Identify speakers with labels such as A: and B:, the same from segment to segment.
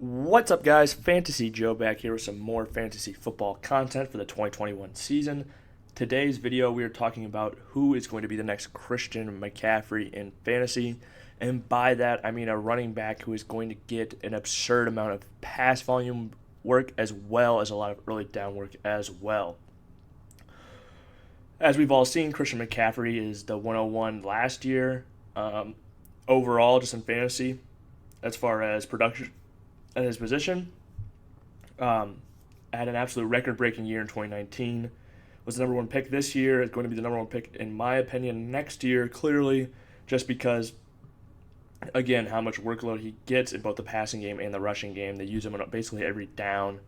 A: What's up, guys? Fantasy Joe back here with some more fantasy football content for the 2021 season. Today's video, we are talking about who is going to be the next Christian McCaffrey in fantasy. And by that, I mean a running back who is going to get an absurd amount of pass volume work as well as a lot of early down work as well. As we've all seen, Christian McCaffrey is the 101 last year overall, just in fantasy, as far as production at his position. Had an absolute record-breaking year in 2019. Was the number one pick this year. Is going to be the number one pick, in my opinion, next year, clearly, just because, again, how much workload he gets in both the passing game and the rushing game. They use him on basically every down.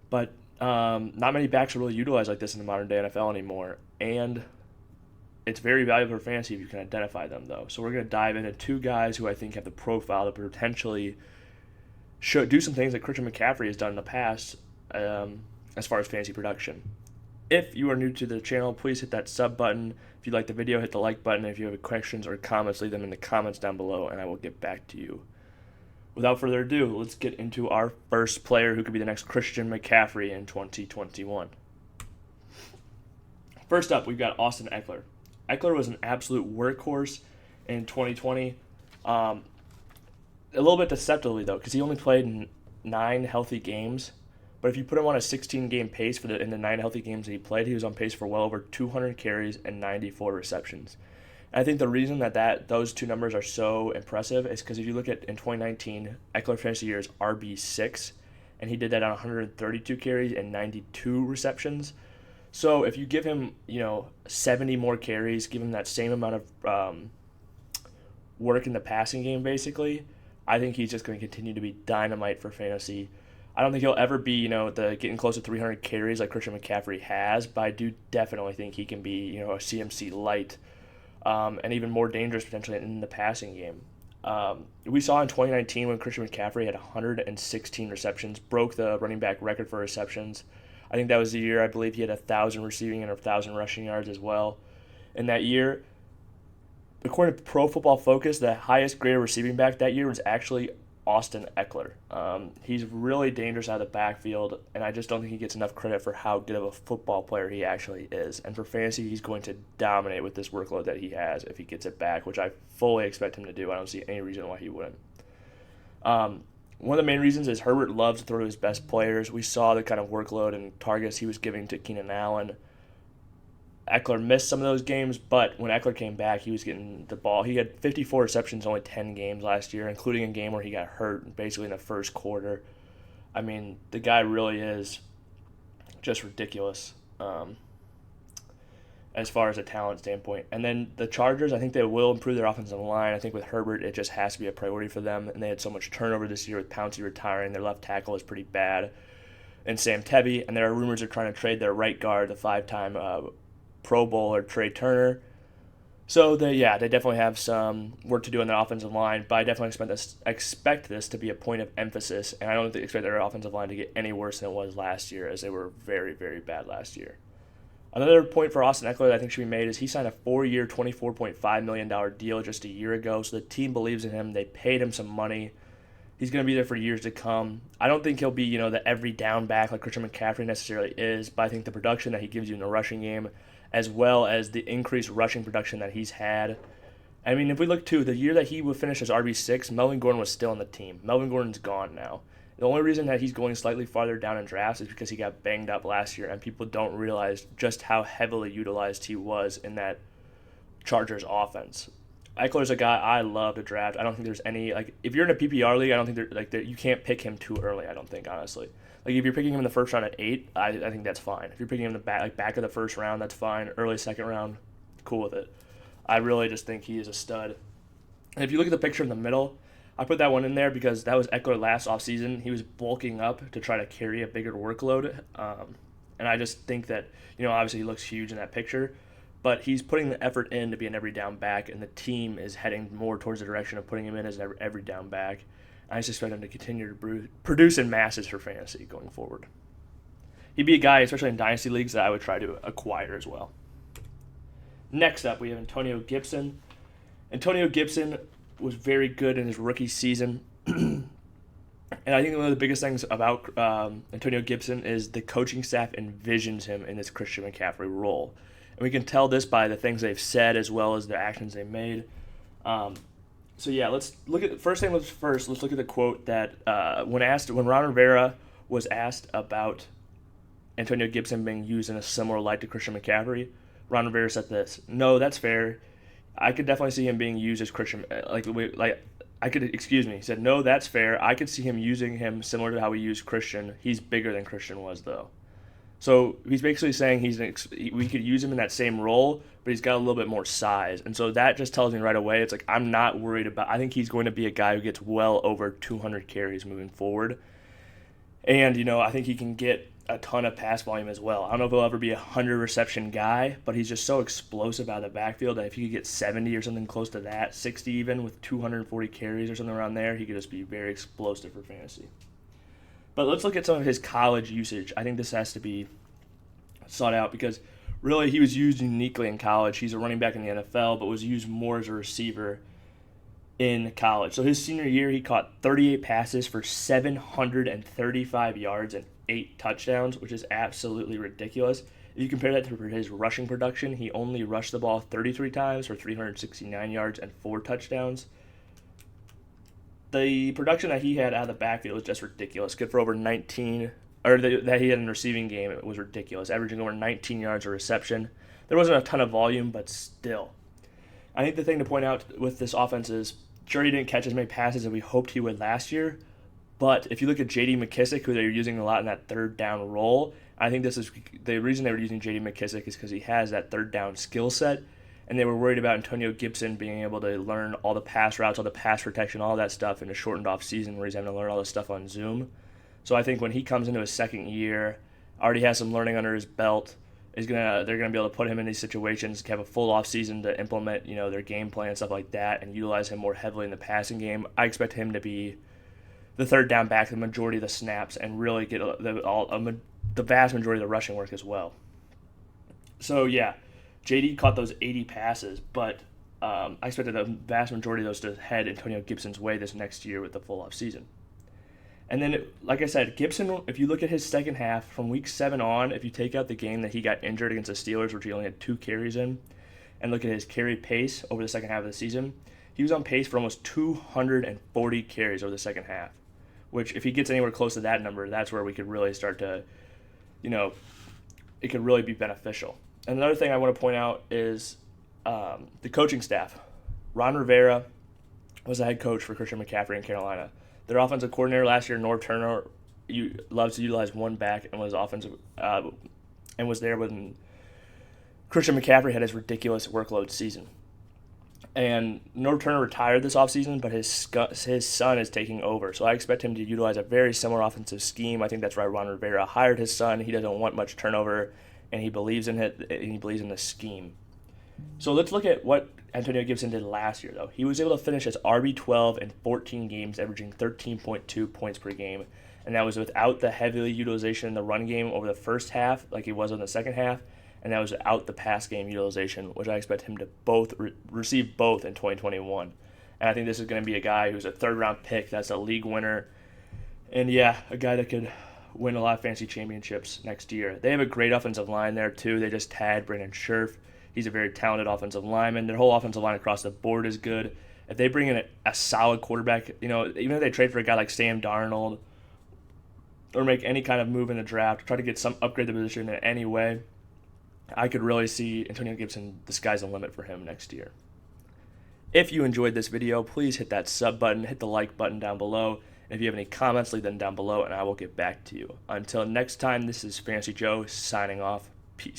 A: But not many backs are really utilized like this in the modern-day NFL anymore. And it's very valuable for fantasy if you can identify them, though. So we're going to dive into two guys who I think have the profile to potentially do some things that Christian McCaffrey has done in the past as far as fantasy production. If you are new to the channel, please hit that sub button. If you like the video, hit the like button. If you have questions or comments, leave them in the comments down below, and I will get back to you. Without further ado, let's get into our first player who could be the next Christian McCaffrey in 2021. First up, we've got Austin Ekeler. Ekeler was an absolute workhorse in 2020. A little bit deceptively, though, because he only played 9 healthy games. But if you put him on a 16-game pace in the 9 healthy games that he played, he was on pace for well over 200 carries and 94 receptions. And I think the reason that those two numbers are so impressive is because if you look at in 2019, Ekeler finished the year as RB6, and he did that on 132 carries and 92 receptions. So if you give him, 70 more carries, give him that same amount of work in the passing game, basically, I think he's just going to continue to be dynamite for fantasy. I don't think he'll ever be, the getting close to 300 carries like Christian McCaffrey has, but I do definitely think he can be, a CMC light and even more dangerous potentially in the passing game. We saw in 2019 when Christian McCaffrey had 116 receptions, broke the running back record for receptions. I think that was the year I believe he had 1,000 receiving and 1,000 rushing yards as well. In that year, according to Pro Football Focus, the highest graded receiving back that year was actually Austin Ekeler. He's really dangerous out of the backfield, and I just don't think he gets enough credit for how good of a football player he actually is. And for fantasy, he's going to dominate with this workload that he has if he gets it back, which I fully expect him to do. I don't see any reason why he wouldn't. One of the main reasons is Herbert loves to throw to his best players. We saw the kind of workload and targets he was giving to Keenan Allen. Ekeler missed some of those games, but when Ekeler came back, he was getting the ball. He had 54 receptions in only 10 games last year, including a game where he got hurt basically in the first quarter. I mean, the guy really is just ridiculous as far as a talent standpoint. And then the Chargers, I think they will improve their offensive line. I think with Herbert, it just has to be a priority for them, and they had so much turnover this year with Pouncey retiring. Their left tackle is pretty bad, and Sam Tebby, and there are rumors they're trying to trade their right guard, the 5-time Pro Bowler Trey Turner. So they definitely have some work to do on their offensive line, but I definitely expect this to be a point of emphasis, and I don't expect their offensive line to get any worse than it was last year, as they were very, very bad last year. Another point for Austin Ekeler that I think should be made is he signed a 4-year, $24.5 million deal just a year ago, so the team believes in him. They paid him some money. He's going to be there for years to come. I don't think he'll be, the every down back like Christian McCaffrey necessarily is, but I think the production that he gives you in the rushing game, as well as the increased rushing production that he's had. I mean, if we look to the year that he would finish as RB6, Melvin Gordon was still on the team. Melvin Gordon's gone now. The only reason that he's going slightly farther down in drafts is because he got banged up last year, and people don't realize just how heavily utilized he was in that Chargers offense. Ekeler's a guy I love to draft. I don't think there's any, if you're in a PPR league, I don't think you can't pick him too early, I don't think, honestly. If you're picking him in the first round at 8, I think that's fine. If you're picking him in the back of the first round, that's fine. Early second round, cool with it. I really just think he is a stud. And if you look at the picture in the middle, I put that one in there because that was Ekeler last offseason. He was bulking up to try to carry a bigger workload. And I just think that, obviously he looks huge in that picture, but he's putting the effort in to be an every down back, and the team is heading more towards the direction of putting him in as an every down back. I just expect him to continue to produce in masses for fantasy going forward. He'd be a guy, especially in dynasty leagues, that I would try to acquire as well. Next up, we have Antonio Gibson. Antonio Gibson was very good in his rookie season. And I think one of the biggest things about Antonio Gibson is the coaching staff envisions him in this Christian McCaffrey role. And we can tell this by the things they've said as well as the actions they made. Um, so yeah, let's look at first thing. Let's look at the quote that when Ron Rivera was asked about Antonio Gibson being used in a similar light to Christian McCaffrey, Ron Rivera said this: "No, that's fair. I could definitely see him being used as Christian, He said, no, that's fair. I could see him using him similar to how we use Christian. He's bigger than Christian was, though." So he's basically saying we could use him in that same role, but he's got a little bit more size. And so that just tells me right away, it's like I'm not worried about. I think he's going to be a guy who gets well over 200 carries moving forward. And, I think he can get a ton of pass volume as well. I don't know if he'll ever be a 100 reception guy, but he's just so explosive out of the backfield that if he could get 70 or something close to that, 60 even, with 240 carries or something around there, he could just be very explosive for fantasy. But let's look at some of his college usage. I think this has to be sought out because really he was used uniquely in college. He's a running back in the NFL, but was used more as a receiver in college. So his senior year, he caught 38 passes for 735 yards and 8 touchdowns, which is absolutely ridiculous. If you compare that to his rushing production, he only rushed the ball 33 times for 369 yards and 4 touchdowns. The production that he had out of the backfield was just ridiculous. Good for over 19, that he had in the receiving game, it was ridiculous, averaging over 19 yards a reception. There wasn't a ton of volume, but still. I think the thing to point out with this offense is, sure, he didn't catch as many passes as we hoped he would last year, but if you look at J.D. McKissic, who they're using a lot in that third down role, I think this is the reason they were using J.D. McKissic is because he has that third down skill set, and they were worried about Antonio Gibson being able to learn all the pass routes, all the pass protection, all that stuff in a shortened off season where he's having to learn all this stuff on Zoom. So I think when he comes into his second year, already has some learning under his belt, they're gonna be able to put him in these situations, have a full off season to implement their game plan and stuff like that, and utilize him more heavily in the passing game. I expect him to be the third down back the majority of the snaps and really get the vast majority of the rushing work as well. So yeah, JD caught those 80 passes, but I expected the vast majority of those to head Antonio Gibson's way this next year with the full off season. And then, like I said, Gibson, if you look at his second half, from week 7 on, if you take out the game that he got injured against the Steelers, which he only had 2 carries in, and look at his carry pace over the second half of the season, he was on pace for almost 240 carries over the second half, which if he gets anywhere close to that number, that's where we could really start to, it could really be beneficial. And another thing I want to point out is the coaching staff. Ron Rivera was the head coach for Christian McCaffrey in Carolina. Their offensive coordinator last year, Norv Turner, loves to utilize one back and was there when Christian McCaffrey had his ridiculous workload season. And Norv Turner retired this offseason, but his son is taking over. So I expect him to utilize a very similar offensive scheme. I think that's why Ron Rivera hired his son. He doesn't want much turnover, and he believes in it, and he believes in the scheme. So let's look at what Antonio Gibson did last year, though. He was able to finish as RB12 in 14 games, averaging 13.2 points per game, and that was without the heavy utilization in the run game over the first half, like he was in the second half, and that was without the pass game utilization, which I expect him to receive both in 2021. And I think this is going to be a guy who's a third-round pick, that's a league winner, and yeah, a guy that could win a lot of fantasy championships next year. They have a great offensive line there, too. They just had Brandon Scherf. He's a very talented offensive lineman. Their whole offensive line across the board is good. If they bring in a solid quarterback, even if they trade for a guy like Sam Darnold or make any kind of move in the draft, try to get some upgrade the position in any way, I could really see Antonio Gibson, the sky's the limit for him next year. If you enjoyed this video, please hit that sub button, hit the like button down below. And if you have any comments, leave them down below and I will get back to you. Until next time, this is Fantasy Joe signing off. Peace.